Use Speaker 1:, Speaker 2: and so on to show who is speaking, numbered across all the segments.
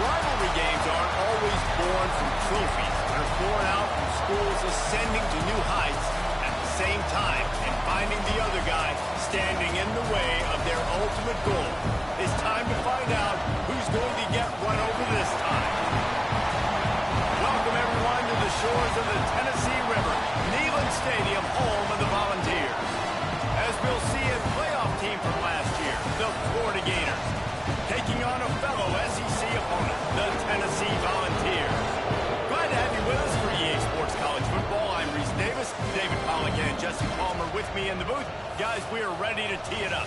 Speaker 1: Rivalry games aren't always born from trophies. They're born out from schools ascending to new heights at the same time and finding the other guy standing in the way of their ultimate goal. It's time to find out who's going to get run over this time. Welcome, everyone, to the shores of the Tennessee River, Neyland Stadium, home of the Volunteers. As we'll see, a playoff team from last year, the Florida Gators, taking on a fellow SEC opponent, the Tennessee Volunteers. Glad to have you with us for EA Sports College Football. I'm Reese Davis, David Pollack and Jesse Palmer with me in the booth. Guys, we are ready to tee it up.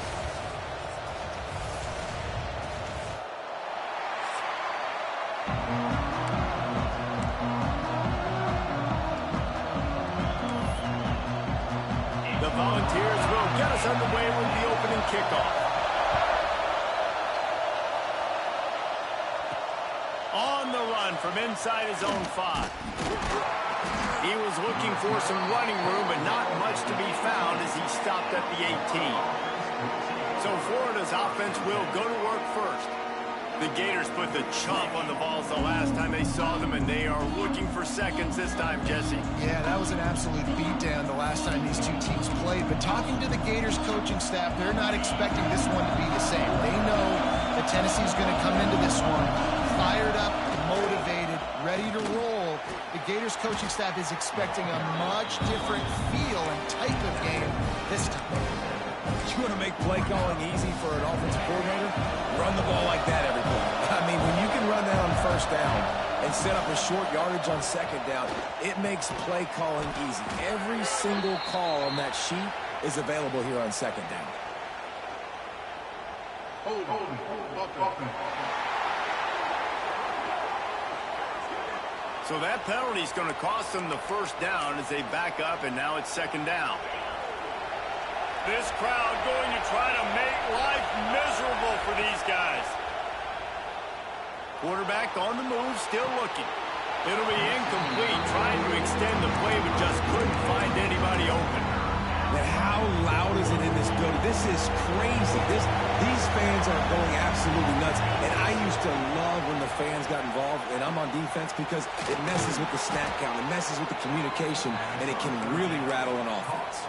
Speaker 1: The Volunteers will get us underway with the opening kickoff. On the run from inside his own 5. He was looking for some running room, but not much to be found as he stopped at the 18. So Florida's offense will go to work first. The Gators put the chomp on the balls the last time they saw them, and they are looking for seconds this time, Jesse.
Speaker 2: Yeah, that was an absolute beatdown the last time these two teams played. But talking to the Gators coaching staff, they're not expecting this one to be the same. They know that Tennessee's going to come into this one fired up, motivated, ready to roll. The Gators coaching staff is expecting a much different feel and type of game this time.
Speaker 3: You want to make play calling easy for an offensive coordinator? Run the ball like that every play. I mean, when you can run that on first down and set up a short yardage on second down, it makes play calling easy. Every single call on that sheet is available here on second down.
Speaker 1: So that penalty is going to cost them the first down as they back up, and now it's second down. This crowd going to try to make life miserable for these guys. Quarterback on the move, still looking. It'll be incomplete, trying to extend the play, but just couldn't find anybody open.
Speaker 3: But how loud is it in this building? This is crazy. These fans are going absolutely nuts. And I used to love when the fans got involved, and I'm on defense because it messes with the snap count, it messes with the communication, and it can really rattle an offense.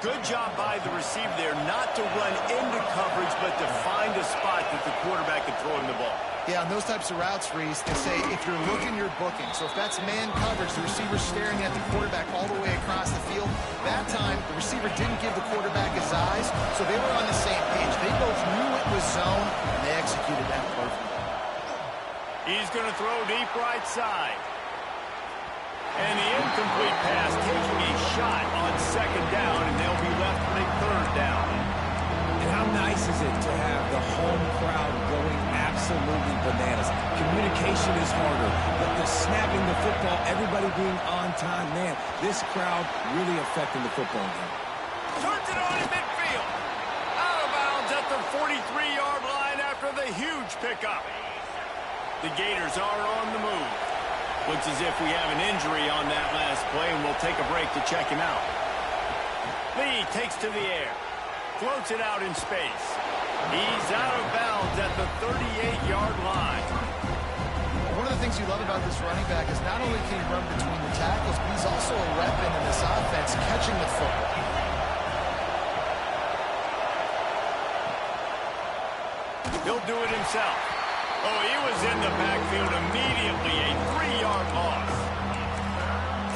Speaker 1: Good job by the receiver there not to run into coverage, but to find a spot that the quarterback could throw him the ball.
Speaker 2: Yeah, on those types of routes, Reese, they say if you're looking, you're booking. So if that's man coverage, the receiver's staring at the quarterback all the way across the field. That time, the receiver didn't give the quarterback his eyes, so they were on the same page. They both knew it was zone, and they executed that perfectly.
Speaker 1: He's going to throw deep right side. And the incomplete pass taking a shot on second down, and they'll be left with a third down.
Speaker 3: And how nice is it to have the home crowd going absolutely bananas? Communication is harder, but the snapping the football, everybody being on time, man, this crowd really affecting the football game.
Speaker 1: Turns it on in midfield. Out of bounds at the 43-yard line after the huge pickup. The Gators are on the move. Looks as if we have an injury on that last play, and we'll take a break to check him out. Lee takes to the air. Floats it out in space. He's out of bounds at the 38-yard line.
Speaker 2: One of the things you love about this running back is not only can he run between the tackles, but he's also a weapon in this offense, catching the football.
Speaker 1: He'll do it himself. Oh, he was in the backfield immediately, a 3-yard loss.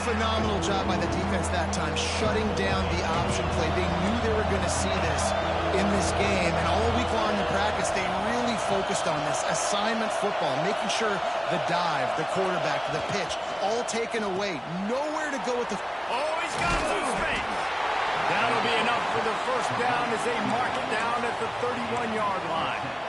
Speaker 2: Phenomenal job by the defense that time, shutting down the option play. They knew they were going to see this in this game, and all week long in practice, they really focused on this assignment football, making sure the dive, the quarterback, the pitch, all taken away. Nowhere to go with the...
Speaker 1: Oh, he's got some space. That'll be enough for the first down as they mark it down at the 31-yard line.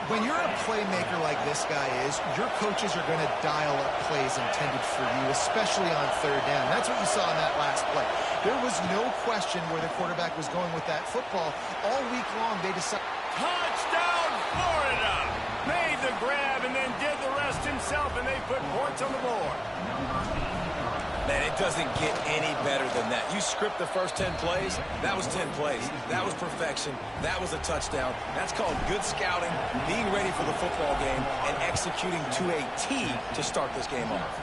Speaker 2: When you're a playmaker like this guy is, your coaches are going to dial up plays intended for you, especially on third down. That's what you saw in that last play. There was no question where the quarterback was going with that football. All week long, they decided...
Speaker 1: Touchdown, Florida! Made the grab and then did the rest himself, and they put points on the board.
Speaker 3: Man, it doesn't get any better than that. You script the first 10 plays, that was 10 plays. That was perfection. That was a touchdown. That's called good scouting, being ready for the football game, and executing to a T to start this game off.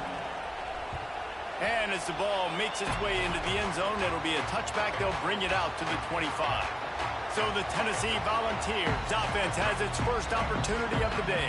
Speaker 1: And as the ball makes its way into the end zone, it'll be a touchback. They'll bring it out to the 25. So the Tennessee Volunteers offense has its first opportunity of the day.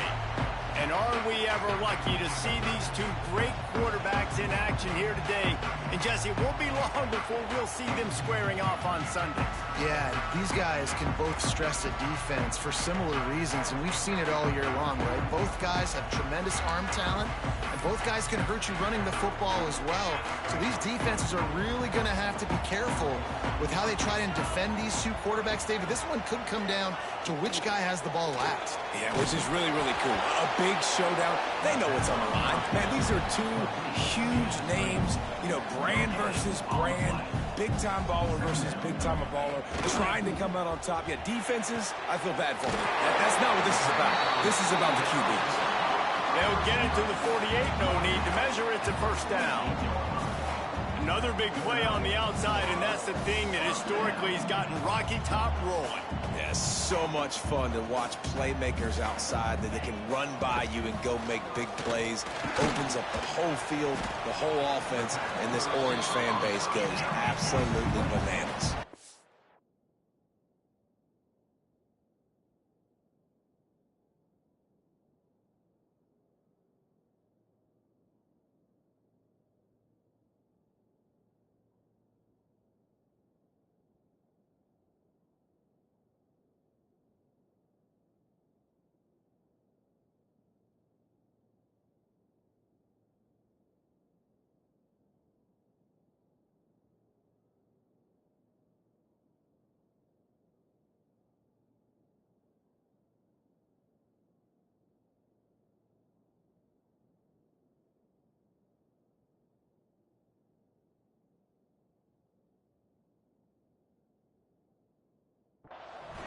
Speaker 1: And aren't we ever lucky to see these two great quarterbacks in action here today? And Jesse, it won't be long before we'll see them squaring off on Sundays.
Speaker 2: Yeah, these guys can both stress a defense for similar reasons, and we've seen it all year long, right? Both guys have tremendous arm talent, and both guys can hurt you running the football as well. So these defenses are really going to have to be careful with how they try and defend these two quarterbacks. David, this one could come down to which guy has the ball last.
Speaker 3: Yeah, which is really, really cool. A big showdown. They know what's on the line. Man, these are two huge names. You know, brand versus brand. Big-time baller versus big-time baller. Trying to come out on top. Yeah, defenses, I feel bad for them. That's not what this is about. This is about the QBs.
Speaker 1: They'll get it to the 48. No need to measure. It's a first down. Another big play on the outside, and that's the thing that historically has gotten Rocky Top rolling.
Speaker 3: Yeah, so much fun to watch playmakers outside that they can run by you and go make big plays. Opens up the whole field, the whole offense, and this Orange fan base goes absolutely bananas.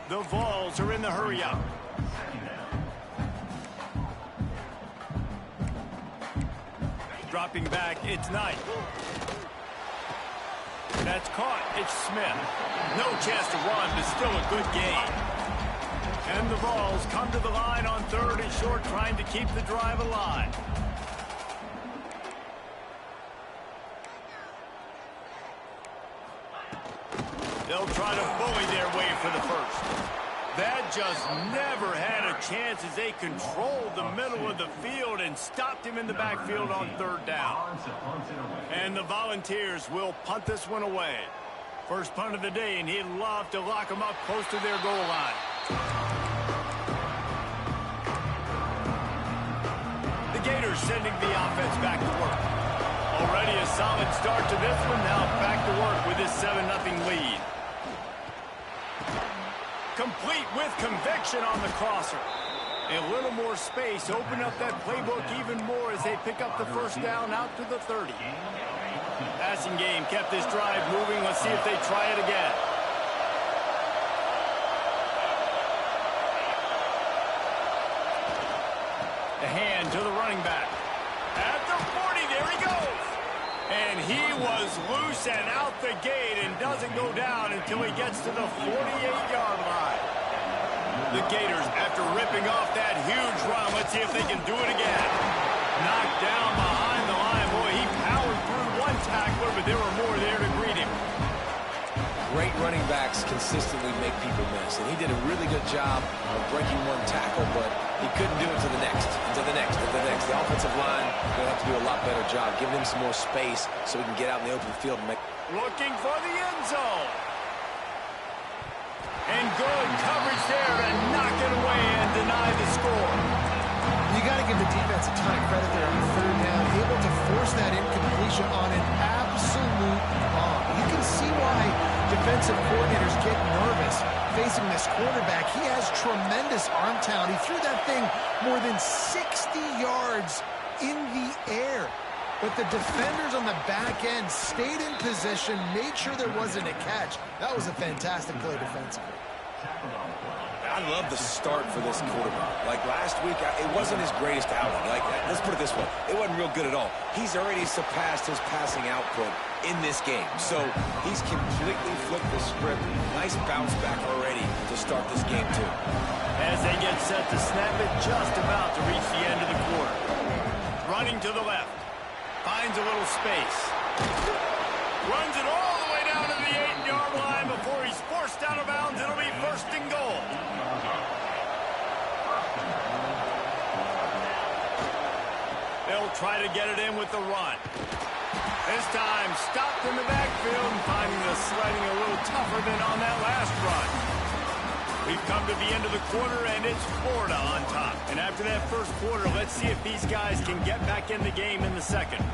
Speaker 1: The Vols are in the hurry-up. Dropping back, it's Knight. That's caught, it's Smith. No chance to run, but still a good game. And the Vols come to the line on 3rd and short, trying to keep the drive alive. They'll try to bully their way for the first. That just never had a chance as they controlled the middle of the field and stopped him in the backfield on 3rd down. And the Volunteers will punt this one away. First punt of the day, and he'd love to lock them up close to their goal line. The Gators sending the offense back to work. Already a solid start to this one. Now back to work with this 7-0 lead. Complete with conviction on the crosser. A little more space. Open up that playbook even more as they pick up the first down out to the 30. Passing game kept this drive moving. Let's see if they try it again. A hand to the running back. At the 40, there he goes. And he was loose and out the gate and doesn't go down until he gets to the 48-yard line. The Gators, after ripping off that huge run, let's see if they can do it again. Knocked down behind the line. Boy, he powered through one tackler, but there were more there to greet him.
Speaker 3: Great running backs consistently make people miss, and he did a really good job of breaking one tackle, but he couldn't do it to the next, and to the next, and to the next. The offensive line will have to do a lot better job, giving him some more space so he can get out in the open field and make.
Speaker 1: Looking for the end zone. And good coverage there to knock it away and deny the score.
Speaker 2: You got to give the defense a ton of credit there on 3rd down, able to force that incompletion on an absolute bomb. You can see why defensive coordinators get nervous facing this quarterback. He has tremendous arm talent. He threw that thing more than 60 yards in the air. But the defenders on the back end stayed in position, made sure there wasn't a catch. That was a fantastic play defensively.
Speaker 3: I love the start for this quarterback. Like last week, it wasn't his greatest outing. Like, let's put it this way. It wasn't real good at all. He's already surpassed his passing output in this game. So he's completely flipped the script. Nice bounce back already to start this game, too.
Speaker 1: As they get set to snap it, just about to reach the end of the quarter. Running to the left. Finds a little space. Runs it all the way down to the 8-yard line before he's forced out of bounds. It'll be first and goal. They'll try to get it in with the run. This time, stopped in the backfield and finding the sledding a little tougher than on that last run. We've come to the end of the quarter, and it's Florida on top. And after that first quarter, let's see if these guys can get back in the game in the second.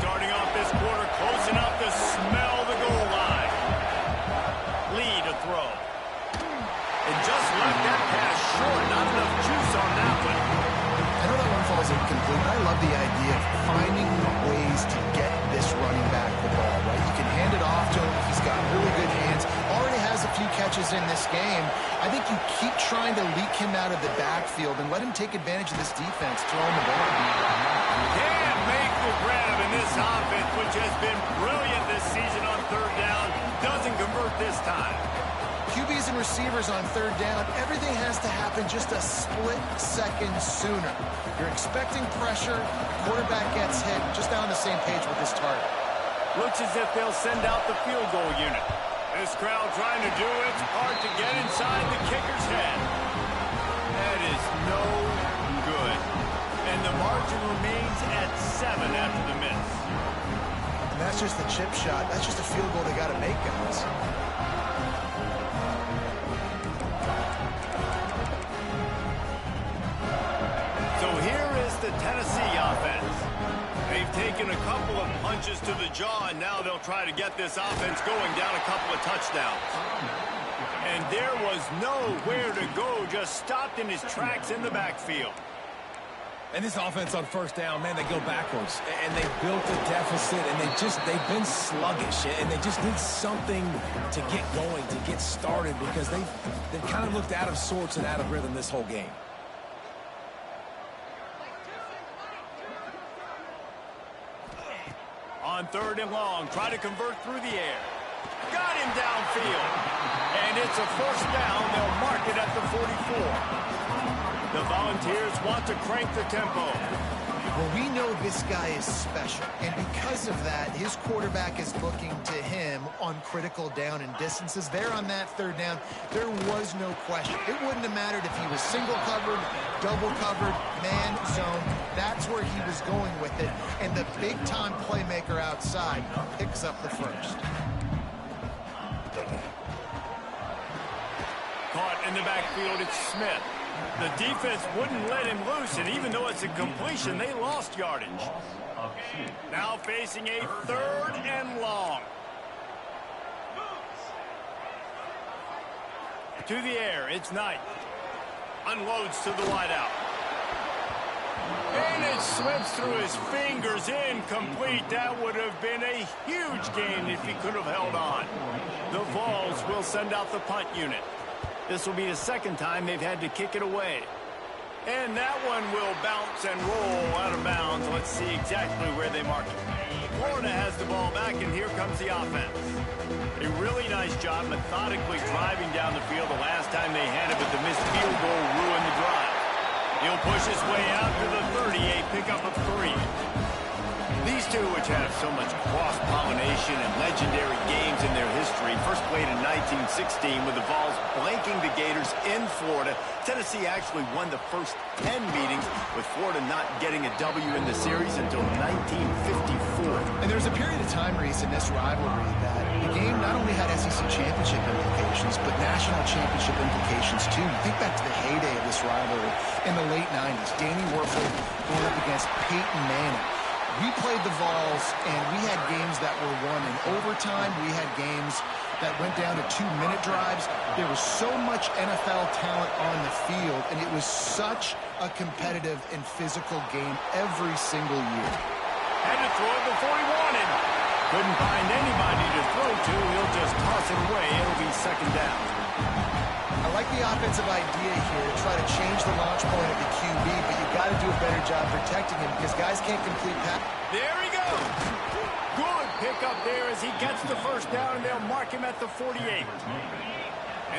Speaker 1: Starting off this quarter, close enough to smell the goal line. Lee to throw. And just left that pass short. Not enough juice on that one.
Speaker 2: I know that one falls incomplete. I love the idea of finding ways to get this running back the ball, right? You can hand it off to him. He's got really good hands. Already has a few catches in this game. I think you keep trying to leak him out of the backfield and let him take advantage of this defense, throwing the ball.
Speaker 1: Can't make the grab in this offense, which has been brilliant this season on third down. Doesn't convert this time.
Speaker 2: QBs and receivers on third down, everything has to happen just a split second sooner. You're expecting pressure, the quarterback gets hit, just not on the same page with his target.
Speaker 1: Looks as if they'll send out the field goal unit. This crowd trying to do it. Hard to get inside the kicker's head. That is no good. And the margin remains at 7 after the miss.
Speaker 2: And that's just the chip shot. That's just a field goal they got to make, guys.
Speaker 1: So here is the Tennessee offense. They've taken a couple of punches to the jaw, and now they'll try to get this offense going down a couple of touchdowns. And there was nowhere to go, just stopped in his tracks in the backfield.
Speaker 3: And this offense on first down, man, they go backwards. And they built a deficit, and they've been sluggish. And they just need something to get going, to get started, because they've kind of looked out of sorts and out of rhythm this whole game.
Speaker 1: On third and long, try to convert through the air. Got him downfield. And it's a first down. They'll mark it at the 44. The Volunteers want to crank the tempo.
Speaker 2: Well, we know this guy is special, and because of that, his quarterback is looking to him on critical down and distances. There on that third down, there was no question. It wouldn't have mattered if he was single covered, double covered, man zone. That's where he was going with it, and the big-time playmaker outside picks up the first.
Speaker 1: Caught in the backfield, it's Smith. The defense wouldn't let him loose, and even though it's a completion, they lost yardage. Now facing a third and long. To the air, it's Knight. Unloads to the wideout. And it slips through his fingers, incomplete. That would have been a huge gain if he could have held on. The Vols will send out the punt unit. This will be the second time they've had to kick it away. And that one will bounce and roll out of bounds. Let's see exactly where they mark it. Florida has the ball back, and here comes the offense. A really nice job methodically driving down the field the last time they had it, but the missed field goal ruined the drive. He'll push his way out to the 30, a pickup of 3. These two, which have so much cross-pollination and legendary games in their history, first played in 1916 with the Vols blanking the Gators in Florida. Tennessee actually won the first 10 meetings, with Florida not getting a W in the series until 1954.
Speaker 2: And there's a period of time, Reese, in this rivalry that the game not only had SEC championship implications, but national championship implications, too. Think back to the heyday of this rivalry in the late 90s. Danny Werfel going up against Peyton Manning. We played the Vols, and we had games that were won in overtime. We had games that went down to 2-minute drives. There was so much NFL talent on the field, and it was such a competitive and physical game every single year.
Speaker 1: Had to throw it before he wanted. Couldn't find anybody to throw to. He'll just toss it away. It'll be second down.
Speaker 2: I like the offensive idea here to try to change the launch point of the QB, but you got to do a better job protecting him because guys can't complete pass.
Speaker 1: There he goes. Good pickup there as he gets the first down, and they'll mark him at the 48.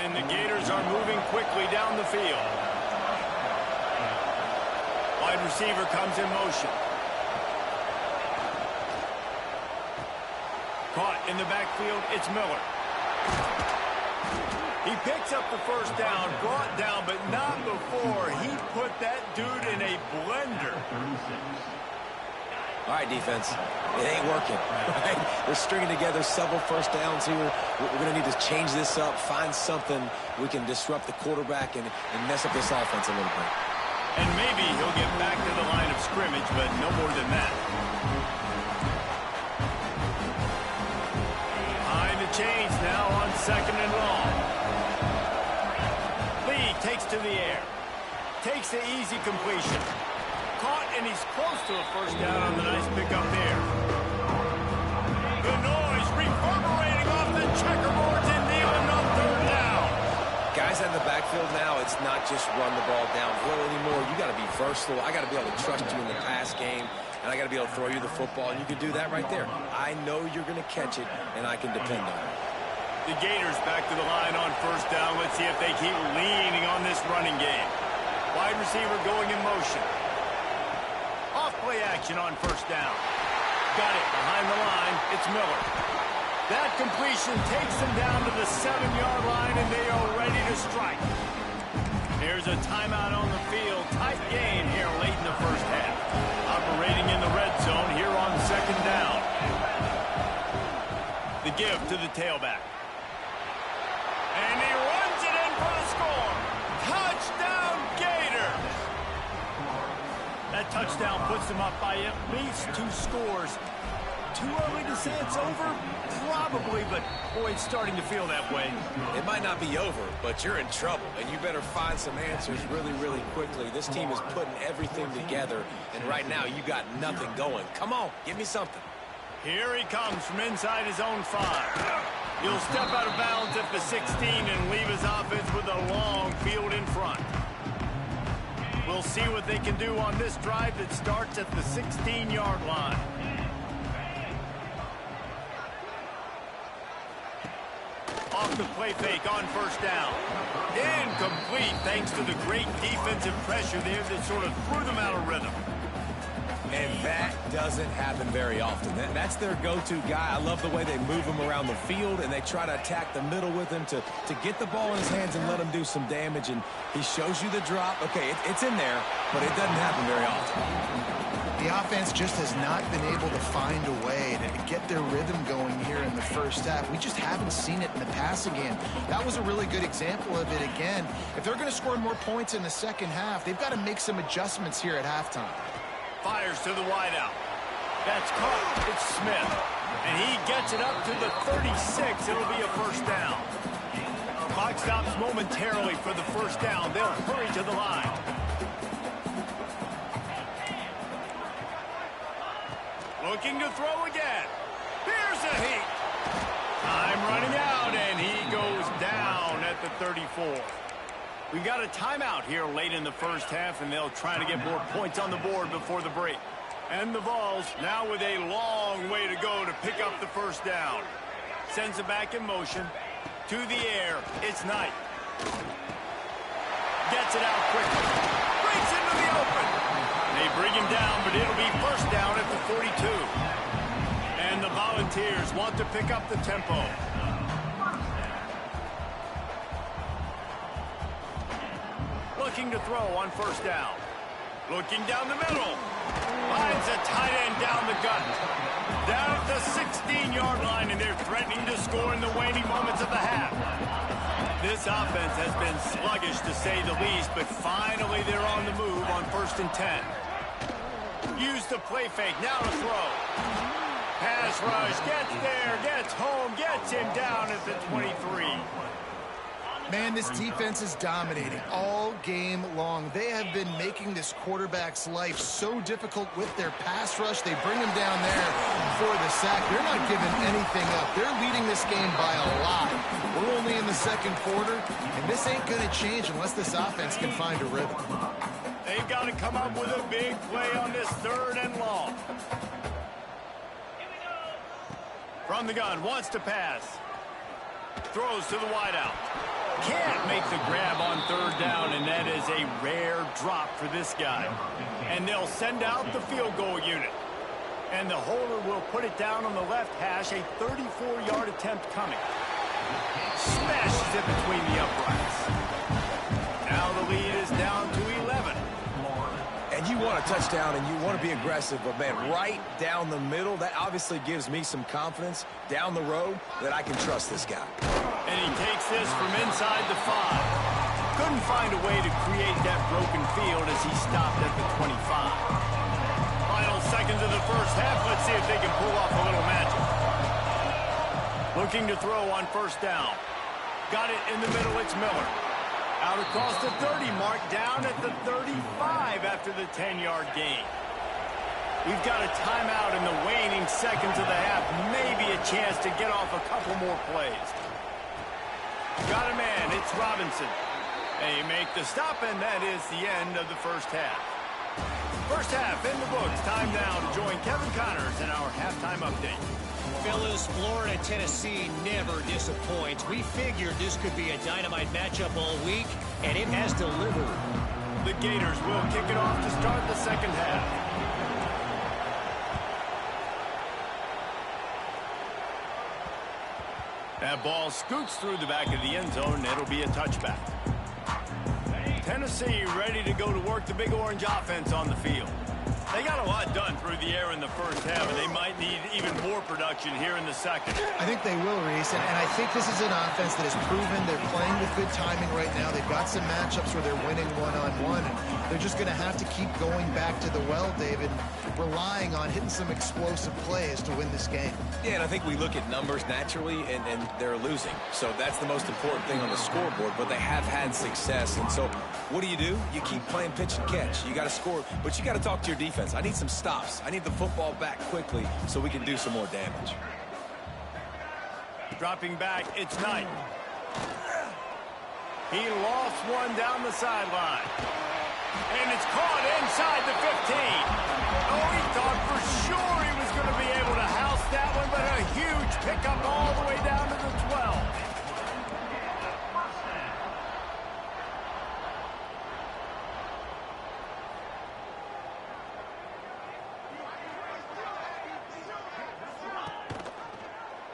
Speaker 1: And the Gators are moving quickly down the field. Wide receiver comes in motion. Caught in the backfield, it's Miller. He picks up the first down, brought down, but not before he put that dude in a blender.
Speaker 3: All right, defense, it ain't working. Right? They're stringing together several first downs here. We're going to need to change this up, find something we can disrupt the quarterback and mess up this offense a little bit.
Speaker 1: And maybe he'll get back to the line of scrimmage, but no more than that. Behind the chains now on second and long. Lee takes to the air. Takes the easy completion. Caught, and he's close to a first down on the nice pickup there. The noise reverberating off the checkerboards and Neyland on third down.
Speaker 3: Guys out in the backfield now, it's not just run the ball downhill anymore. You got to be versatile. I got to be able to trust you in the pass game, and I got to be able to throw you the football, and you can do that right there. I know you're going to catch it, and I can depend on it.
Speaker 1: The Gators back to the line on first down. Let's see if they keep leaning on this running game. Wide receiver going in motion. Off play action on first down. Got it behind the line. It's Miller. That completion takes them down to the 7-yard line, and they are ready to strike. There's a timeout on the field. Tight game here late in the first half. Operating in the red zone here on second down. The give to the tailback. And he runs it in for the score. Touchdown, Gator. That touchdown puts them up by at least 2 scores. Too early to say it's over? Probably, but boy, it's starting to feel that way.
Speaker 3: It might not be over, but you're in trouble, and you better find some answers really, really quickly. This team is putting everything together, and right now you got nothing going. Come on, give me something.
Speaker 1: Here he comes from inside his own 5. He'll step out of bounds at the 16 and leave his offense with a long field in front. We'll see what they can do on this drive that starts at the 16-yard line. Off the play fake on first down. Incomplete thanks to the great defensive pressure there that sort of threw them out of rhythm.
Speaker 3: And that doesn't happen very often. That's their go-to guy. I love the way they move him around the field, and they try to attack the middle with him to get the ball in his hands and let him do some damage. And he shows you the drop. Okay, it's in there, but it doesn't happen very often.
Speaker 2: The offense just has not been able to find a way to get their rhythm going here in the first half. We just haven't seen it in the passing game. That was a really good example of it again. If they're going to score more points in the second half, they've got to make some adjustments here at halftime.
Speaker 1: Fires to the wideout. That's caught. It's Smith. And he gets it up to the 36. It'll be a first down. Clock stops momentarily for the first down. They'll hurry to the line. Looking to throw again. Here's a heat. Time running out, and he goes down at the 34. We got a timeout here late in the first half, and they'll try to get more points on the board before the break. And the Vols now with a long way to go to pick up the first down. Sends it back in motion. To the air. It's Knight. Gets it out quickly. Breaks into the open. They bring him down, but it'll be first down at the 42. And the Volunteers want to pick up the tempo. Looking to throw on first down. Looking down the middle. Finds a tight end down the gut. Down at the 16-yard line, and they're threatening to score in the waning moments of the half. This offense has been sluggish, to say the least, but finally they're on the move on 1st and 10. Use the play fake. Now to throw. Pass pass rush. Gets there, gets home, gets him down at the 23.
Speaker 2: Man, this defense is dominating all game long. They have been making this quarterback's life so difficult with their pass rush. They bring him down there for the sack. They're not giving anything up. They're leading this game by a lot. We're only in the second quarter, and this ain't going to change unless this offense can find a rhythm.
Speaker 1: They've got to come up with a big play on this 3rd and long. From the gun, wants to pass. Throws to the wideout. Can't make the grab on 3rd down, and that is a rare drop for this guy. And they'll send out the field goal unit. And the holder will put it down on the left hash, a 34-yard attempt coming. Smashes it between the uprights. Now the lead is down to 11.
Speaker 3: And you want a touchdown and you want to be aggressive, but man, right down the middle, that obviously gives me some confidence down the road that I can trust this guy.
Speaker 1: And he takes this from inside the 5. Couldn't find a way to create that broken field as he stopped at the 25. Final seconds of the first half. Let's see if they can pull off a little magic. Looking to throw on 1st down. Got it in the middle. It's Miller. Out across the 30 mark, down at the 35 after the 10-yard gain. We've got a timeout in the waning seconds of the half. Maybe a chance to get off a couple more plays. Got a man. It's Robinson. They make the stop, and that is the end of the first half. First half in the books. Time now to join Kevin Connors in our halftime update.
Speaker 4: Fellas, Florida, Tennessee never disappoints. We figured this could be a dynamite matchup all week, and it has delivered.
Speaker 1: The Gators will kick it off to start the second half. That ball scoots through the back of the end zone, and it'll be a touchback. Tennessee ready to go to work the Big Orange offense on the field. They got a lot done through the air in the first half, and they might need even more production here in the second.
Speaker 2: I think they will, Reese, and I think this is an offense that has proven they're playing with good timing right now. They've got some matchups where they're winning one-on-one, and they're just going to have to keep going back to the well, David, relying on hitting some explosive plays to win this game.
Speaker 3: Yeah, and I think we look at numbers naturally, and they're losing. So that's the most important thing on the scoreboard, but they have had success. And so what do? You keep playing pitch and catch. You got to score, but you got to talk to your defense. I need some stops. I need the football back quickly so we can do some more damage.
Speaker 1: Dropping back, it's Knight. He lost one down the sideline. And it's caught inside the 15. Oh, he thought for sure he was going to be able to house that one, but a huge pickup all the way down to the 12.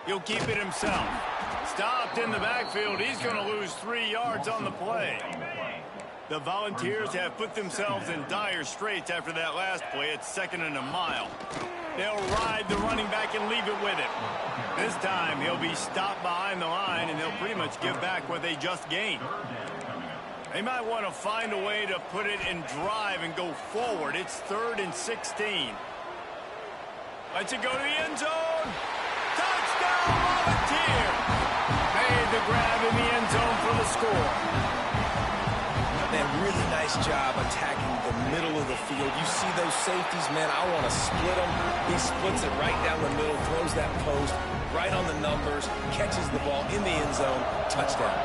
Speaker 1: He'll keep it himself. Stopped in the backfield. He's going to lose 3 yards on the play. The Volunteers have put themselves in dire straits after that last play. It's 2nd and a mile. They'll ride the running back and leave it with him. This time he'll be stopped behind the line, and they'll pretty much give back what they just gained. They might want to find a way to put it in drive and go forward. It's 3rd and 16. Lets it go to the end zone. Touchdown, Volunteer! Made the grab in the end zone for the score.
Speaker 3: Man, really nice job attacking the middle of the field. You see those safeties, man, I want to split them. He splits it right down the middle, throws that post, right on the numbers, catches the ball in the end zone, touchdown.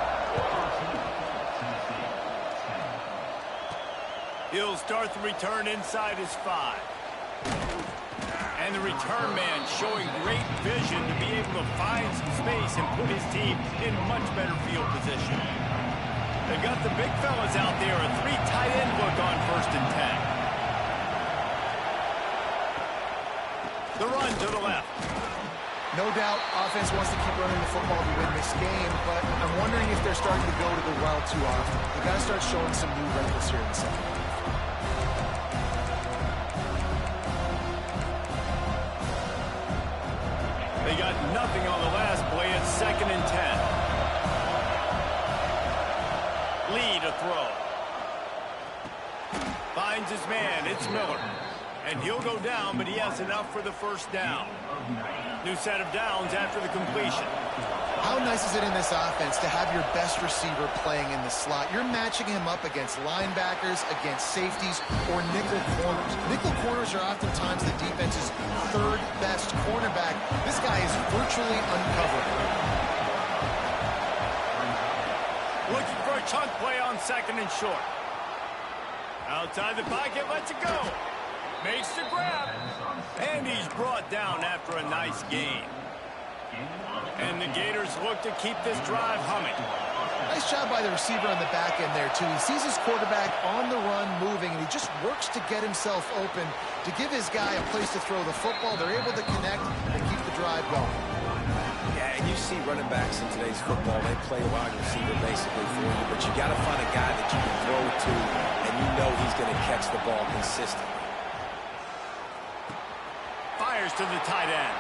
Speaker 1: He'll start the return inside his 5. And the return man showing great vision to be able to find some space and put his team in much better field position. They've got the big fellas out there, a 3 tight end look on 1st and 10. The run to the left.
Speaker 2: No doubt, offense wants to keep running the football to win this game, but I'm wondering if they're starting to go to the well too often. They've got to start showing some new wrinkles here in the second half.
Speaker 1: They got nothing on the last play. It's 2nd and 10. Lead a throw. Finds his man. It's Miller. And he'll go down, but he has enough for the first down. New set of downs after the completion.
Speaker 2: How nice is it in this offense to have your best receiver playing in the slot? You're matching him up against linebackers, against safeties, or nickel corners. Nickel corners are oftentimes the defense's third best cornerback. This guy is virtually uncoverable.
Speaker 1: Looking for a chunk play on second and short. Outside the pocket, lets it go. Makes the grab. And he's brought down after a nice gain. And the Gators look to keep this drive humming.
Speaker 2: Nice job by the receiver on the back end there, too. He sees his quarterback on the run moving, and he just works to get himself open to give his guy a place to throw the football. They're able to connect and keep the drive going.
Speaker 3: Yeah, and you see running backs in today's football, they play wide receiver basically for you, but you got to find a guy that you can throw to, and you know he's going to catch the ball consistently.
Speaker 1: Fires to the tight end.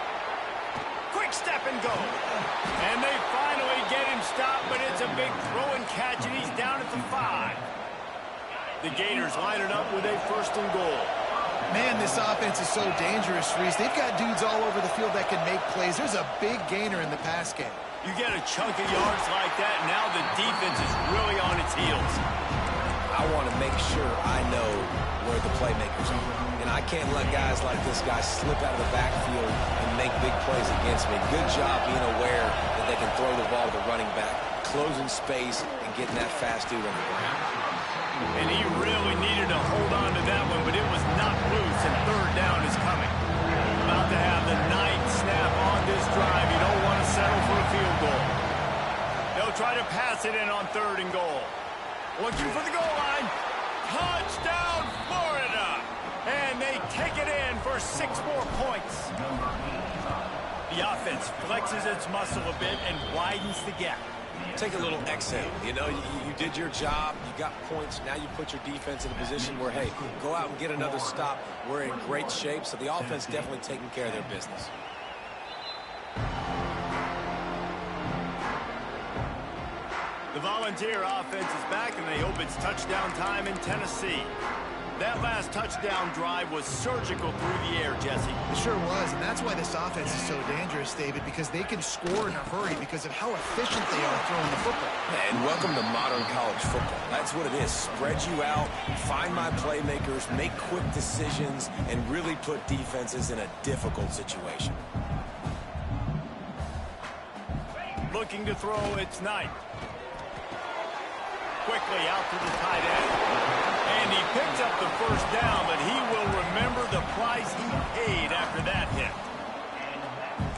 Speaker 1: Quick step and go. And they finally get him stopped, but it's a big throw and catch, and he's down at the 5. The Gators line it up with a first and goal.
Speaker 2: Man, this offense is so dangerous, Reese. They've got dudes all over the field that can make plays. There's a big gainer in the pass game.
Speaker 1: You get a chunk of yards like that, and now the defense is really on its heels.
Speaker 3: I want to make sure I know where the playmakers are. And I can't let guys like this guy slip out of the backfield and make big plays against me. Good job being aware that they can throw the ball to the running back, closing space, and getting that fast dude on the ground.
Speaker 1: And he really needed to hold on to that one, but it was not loose, and third down is coming. About to have the ninth snap on this drive. You don't want to settle for a field goal. They'll try to pass it in on third and goal. Looking for the goal line. Touchdown, Florida! And they take it in for 6 more points. The offense flexes its muscle a bit and widens the gap.
Speaker 3: Take a little exhale. You know, you did your job. You got points. Now you put your defense in a position where, hey, go out and get another stop. We're in great shape, so the offense definitely taking care of their business.
Speaker 1: The Volunteer offense is back, and they hope it's touchdown time in Tennessee. That last touchdown drive was surgical through the air, Jesse.
Speaker 2: It sure was, and that's why this offense is so dangerous, David, because they can score in a hurry because of how efficient they are throwing the football.
Speaker 3: And welcome to modern college football. That's what it is. Spread you out, find my playmakers, make quick decisions, and really put defenses in a difficult situation.
Speaker 1: Looking to throw, it's Knight. Quickly out to the tight end. And he picks up the first down, but he will remember the price he paid after that hit.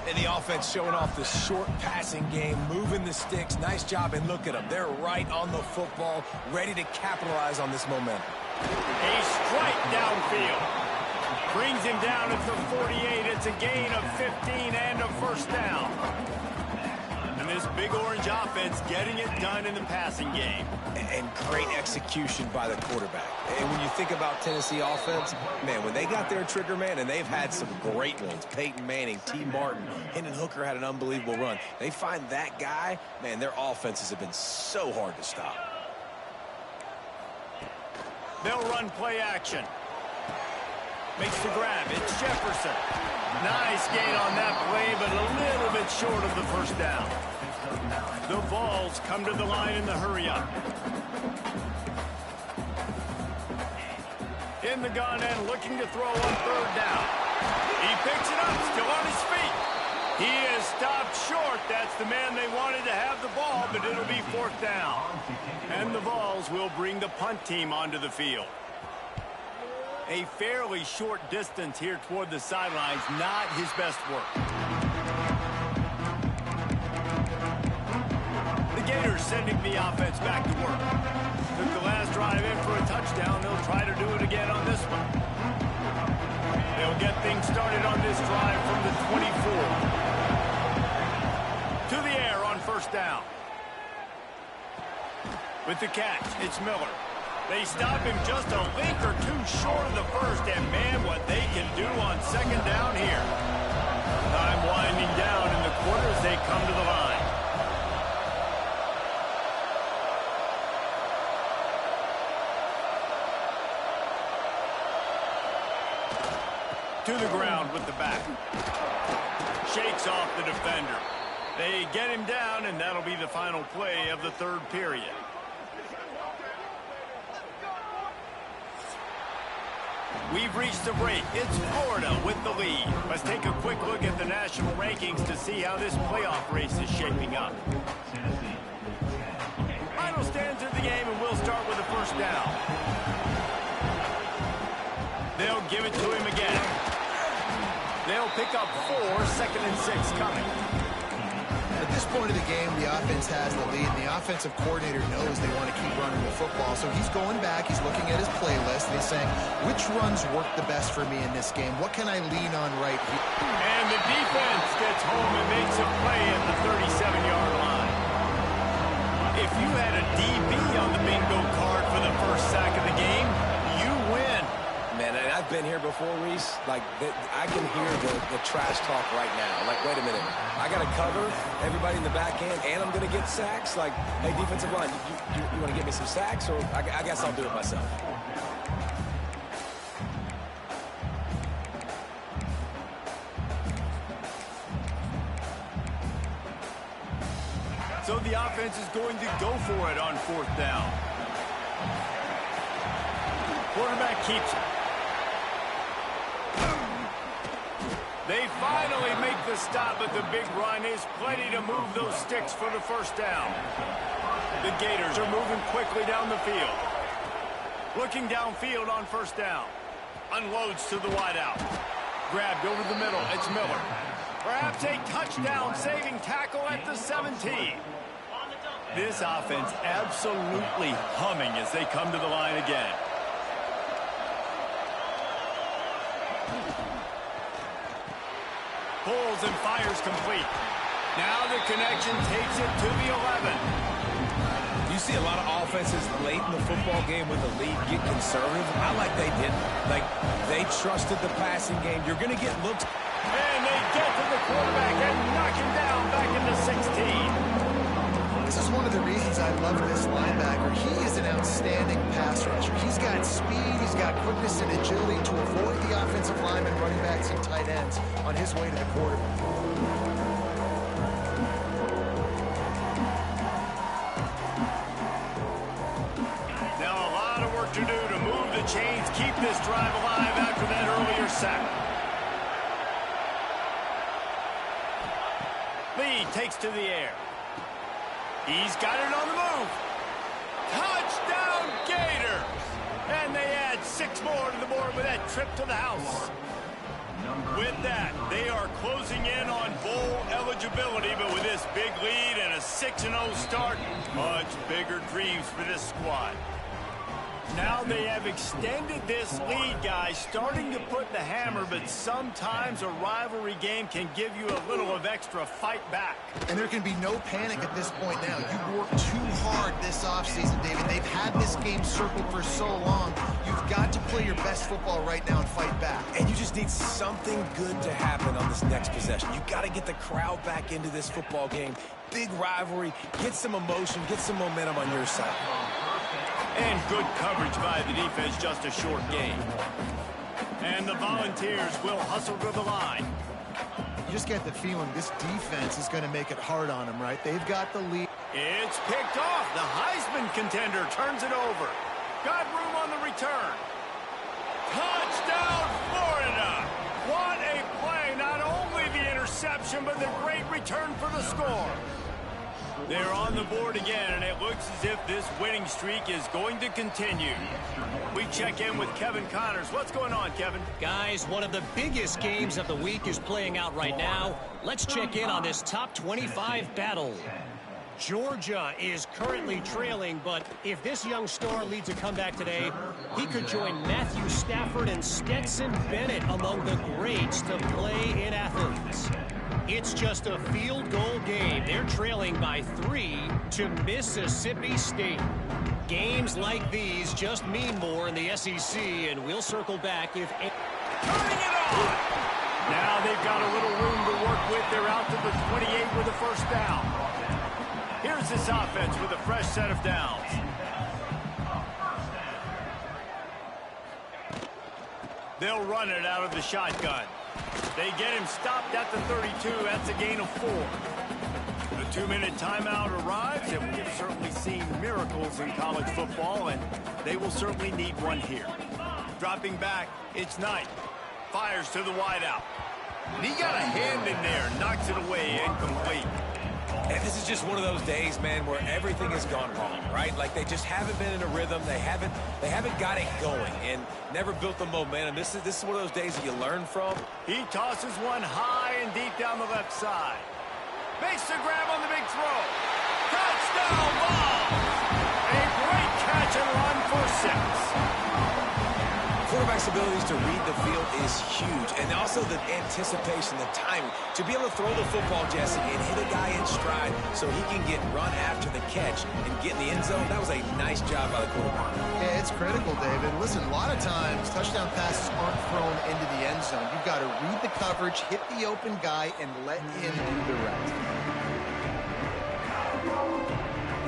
Speaker 3: And the offense showing off the short passing game, moving the sticks. Nice job, and look at them. They're right on the football, ready to capitalize on this momentum.
Speaker 1: A strike downfield. Brings him down at the 48. It's a gain of 15 and a first down. And this big orange offense getting it done in the passing game.
Speaker 3: And great execution by the quarterback. And when you think about Tennessee offense, man, when they got their trigger man, and they've had some great ones, Peyton Manning, T. Martin, Hendon Hooker had an unbelievable run. They find that guy, man, their offenses have been so hard to stop.
Speaker 1: They'll run play action. Makes the grab. It's Jefferson. Nice gain on that play, but a little bit short of the first down. The Vols come to the line in the hurry-up. In the gun and looking to throw on third down. He picks it up, still on his feet. He is stopped short. That's the man they wanted to have the ball, but it'll be fourth down. And the Vols will bring the punt team onto the field. A fairly short distance here toward the sidelines, not his best work. The Gators sending the offense back to work. Took the last drive in for a touchdown. They'll try to do it again on this one. They'll get things started on this drive from the 24. To the air on first down. With the catch, it's Miller. They stop him just a link or two short of the first, and man, what they can do on second down here. Time winding down in the quarter as they come to the line. the ground with the back. Shakes off the defender. They get him down, and that'll be the final play of the third period. We've reached the break. It's Florida with the lead. Let's take a quick look at the national rankings to see how this playoff race is shaping up. Final stands of the game, and we'll start with the first down. They'll give it to him again. They'll pick up 4, 2nd and 6 coming.
Speaker 2: At this point of the game, the offense has the lead, and the offensive coordinator knows they want to keep running the football. So he's going back, he's looking at his playlist, and he's saying, which runs work the best for me in this game? What can I lean on right here?
Speaker 1: And the defense gets home and makes a play at the 37-yard line. If you had a DB on the bingo card for the first sack of the game, you win.
Speaker 3: Man, I've been here before, Reese. Like, I can hear the trash talk right now. Like, wait a minute. I got to cover everybody in the back end, and I'm going to get sacks? Like, hey, defensive line, you want to get me some sacks? Or I guess I'll do it myself.
Speaker 1: So the offense is going to go for it on 4th down. Quarterback keeps it. They finally make the stop, but the big run is plenty to move those sticks for the first down. The Gators are moving quickly down the field. Looking downfield on 1st down. Unloads to the wideout. Grabbed over the middle. It's Miller. Perhaps a touchdown-saving tackle at the 17. This offense absolutely humming as they come to the line again. Pulls and fires complete. Now the connection takes it to the 11.
Speaker 3: You see a lot of offenses late in the football game with the lead get conservative. I like they didn't. Like, they trusted the passing game. You're going to get looks.
Speaker 1: And they get to the quarterback and knock him down back into 16.
Speaker 2: This is one of the reasons I love this linebacker. He is an outstanding pass rusher. He's got speed, he's got quickness and agility to avoid the offensive linemen, running backs, and tight ends on his way to the quarterback.
Speaker 1: Now a lot of work to do to move the chains, keep this drive alive after that earlier sack. Lee takes to the air. He's got it on the move. Touchdown, Gators! And they add 6 more to the board with that trip to the house. With that, they are closing in on bowl eligibility, but with this big lead and a 6-0 start, much bigger dreams for this squad. Now they have extended this lead, guys, starting to put the hammer, but sometimes a rivalry game can give you a little of extra fight back.
Speaker 2: And there can be no panic at this point now. You worked too hard this offseason, David. They've had this game circled for so long. You've got to play your best football right now and fight back.
Speaker 3: And you just need something good to happen on this next possession. You got to get the crowd back into this football game. Big rivalry. Get some emotion. Get some momentum on your side.
Speaker 1: And good coverage by the defense, just a short gain. And the Volunteers will hustle to the line.
Speaker 2: You just get the feeling this defense is going to make it hard on them, right? They've got the lead.
Speaker 1: It's picked off. The Heisman contender turns it over. Got room on the return. Touchdown, Florida! What a play. Not only the interception, but the great return for the score. They're on the board again, and it looks as if this winning streak is going to continue. We check in with Kevin Connors. What's going on, Kevin?
Speaker 4: Guys, one of the biggest games of the week is playing out right now. Let's check in on this top 25 battle. Georgia is currently trailing, but if this young star leads a comeback today, he could join Matthew Stafford and Stetson Bennett among the greats to play in Athens. It's just a field goal game. They're trailing by 3 to Mississippi State. Games like these just mean more in the SEC, and we'll circle back if...
Speaker 1: Turning it on! Now they've got a little room to work with. They're out to the 28 with a first down. Here's this offense with a fresh set of downs. They'll run it out of the shotgun. They get him stopped at the 32. That's a gain of 4. The 2-minute timeout arrives, and we have certainly seen miracles in college football, and they will certainly need one here. Dropping back, it's Knight. Fires to the wideout. He got a hand in there, knocks it away, incomplete.
Speaker 3: And this is just one of those days, man, where everything has gone wrong, right? Like they just haven't been in a rhythm. They haven't got it going and never built the momentum. This is one of those days that you learn from.
Speaker 1: He tosses one high and deep down the left side. Makes the grab on the big throw. Touchdown ball! A great catch and run for 6.
Speaker 3: Quarterback's abilities to read the field is huge, and also the anticipation, the timing. To be able to throw the football, Jesse, and hit a guy in stride so he can get run after the catch and get in the end zone, that was a nice job by the quarterback.
Speaker 2: Yeah, it's critical, David. Listen, a lot of times, touchdown passes aren't thrown into the end zone. You've got to read the coverage, hit the open guy, and let him do the rest.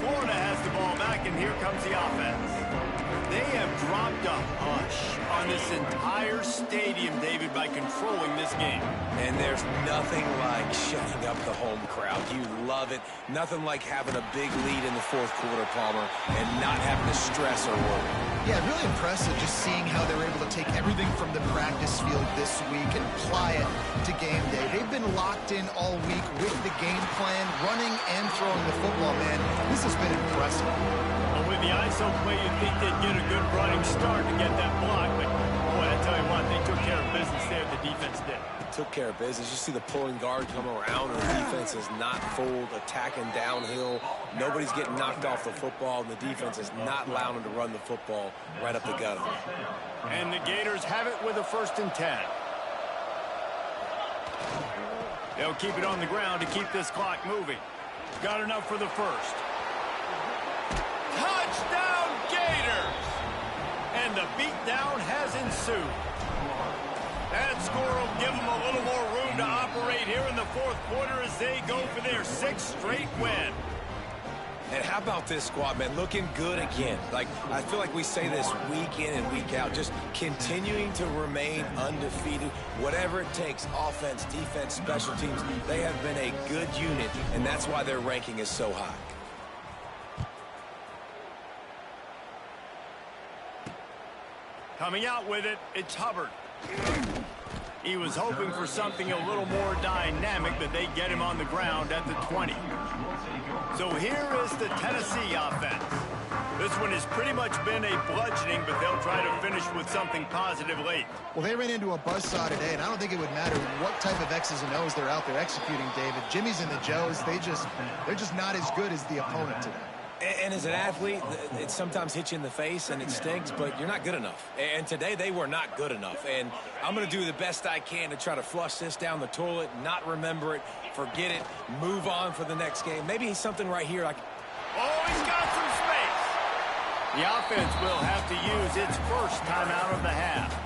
Speaker 1: Florida has the ball back, and here comes the offense. They have dropped a hush on this entire stadium, David, by controlling this game.
Speaker 3: And there's nothing like shutting up the home crowd. You love it. Nothing like having a big lead in the fourth quarter, Palmer, and not having to stress or worry.
Speaker 2: Yeah, really impressive just seeing how they were able to take everything from the practice field this week and apply it to game day. They've been locked in all week with the game plan, running and throwing the football, man. This has been impressive.
Speaker 1: Well, with the ISO play, you'd think they'd get a good running start to get that block, but boy, I tell you what, they took care of business there. The defense did.
Speaker 3: Took care of business. You see the pulling guard come around, and the defense is not fooled, attacking downhill. Nobody's getting knocked off the football, and the defense is not allowing them to run the football right up the gut.
Speaker 1: And the Gators have it with a 1st and 10. They'll keep it on the ground to keep this clock moving. Got enough for the 1st. Touchdown, Gators! And the beatdown has ensued. That score will give them a little more room to operate here in the fourth quarter as they go for their 6th straight win.
Speaker 3: And how about this squad, man? Looking good again. Like, I feel like we say this week in and week out, just continuing to remain undefeated. Whatever it takes, offense, defense, special teams, they have been a good unit, and that's why their ranking is so high.
Speaker 1: Coming out with it, it's Hubbard. He was hoping for something a little more dynamic, but they get him on the ground at the 20. So here is the Tennessee offense. This one has pretty much been a bludgeoning, but they'll try to finish with something positive late.
Speaker 2: Well, they ran into a buzzsaw today, and I don't think it would matter what type of X's and O's they're out there executing, David. Jimmy's and the Joes, they're just not as good as the opponent today.
Speaker 3: And as an athlete, it sometimes hits you in the face and it stinks, but you're not good enough. And today they were not good enough. And I'm going to do the best I can to try to flush this down the toilet, not remember it, forget it, move on for the next game. Maybe something right here.
Speaker 1: Oh, he's got some space. The offense will have to use its first timeout of the half.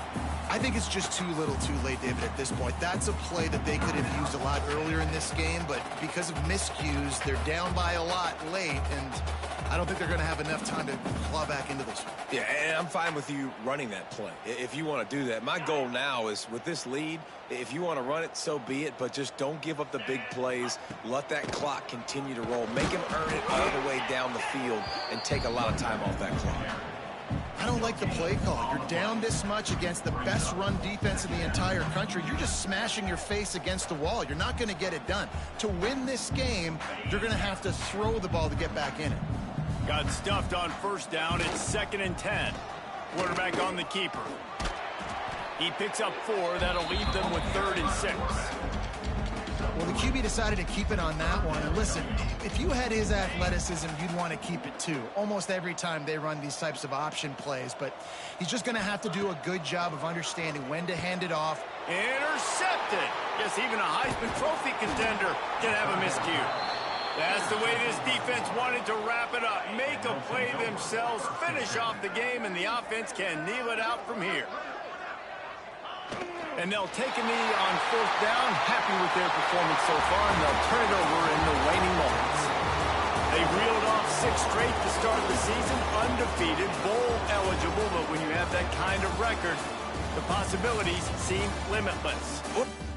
Speaker 2: I think it's just too little too late, David, at this point. That's a play that they could have used a lot earlier in this game, but because of miscues, they're down by a lot late, and I don't think they're going to have enough time to claw back into this one.
Speaker 3: Yeah, and I'm fine with you running that play if you want to do that. My goal now is with this lead, if you want to run it, so be it, but just don't give up the big plays. Let that clock continue to roll. Make him earn it all the way down the field and take a lot of time off that clock.
Speaker 2: I don't like the play call. You're down this much against the best run defense in the entire country. You're just smashing your face against the wall. You're not going to get it done. To win this game, you're going to have to throw the ball to get back in it.
Speaker 1: Got stuffed on 1st down. It's 2nd and 10. Quarterback on the keeper. He picks up 4. That'll leave them with 3rd and 6.
Speaker 2: Well, the QB decided to keep it on that one. And listen, if you had his athleticism, you'd want to keep it too. Almost every time they run these types of option plays. But he's just going to have to do a good job of understanding when to hand it off.
Speaker 1: Intercepted. Yes, even a Heisman Trophy contender can have a miscue. That's the way this defense wanted to wrap it up. Make a play themselves, finish off the game, and the offense can kneel it out from here. And they'll take a knee on 4th down. Happy with their performance so far, and they'll turn it over in the waning moments. They reeled off 6 straight to start the season, undefeated, bowl eligible, but when you have that kind of record, The possibilities seem limitless.
Speaker 3: Whoop.